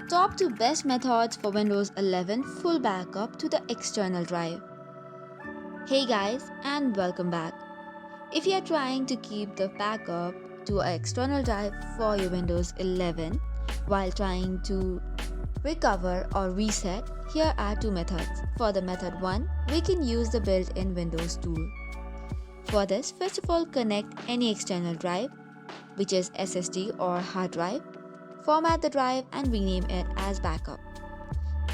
Top 2 best methods for Windows 11 full backup to the external drive. Hey guys, and welcome back. If you are trying to keep the backup to an external drive for your Windows 11 while trying to recover or reset, here are 2 methods. For the method 1, we can use the built-in Windows tool. For this, first of all, connect any external drive, which is SSD or hard drive. Format the drive and rename it as backup.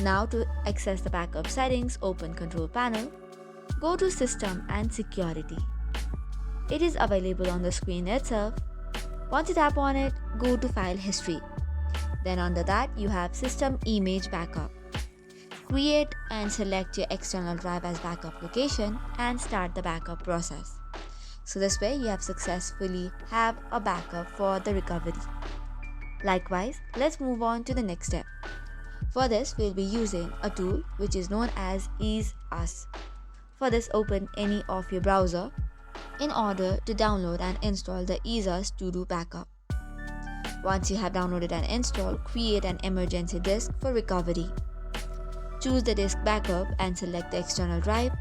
Now to access the backup settings, open Control Panel. Go to System and Security. It is available on the screen itself. Once you tap on it, go to File History. Then under that, you have System Image Backup. Create and select your external drive as backup location and start the backup process. So this way, you have successfully have a backup for the recovery. Likewise, let's move on to the next step. For this, we'll be using a tool which is known as Ease Us. For this, open any of your browser in order to download and install the Ease Us to-do backup. Once you have downloaded and installed, create an emergency disk for recovery. Choose the disk backup and select the external drive.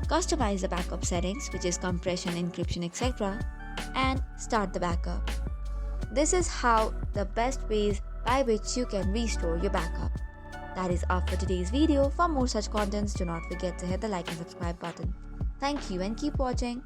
Customize the backup settings, which is compression, encryption, etc. and start the backup. This is how the best ways by which you can restore your backup. That is all for today's video. For more such contents, do not forget to hit the like and subscribe button. Thank you and keep watching.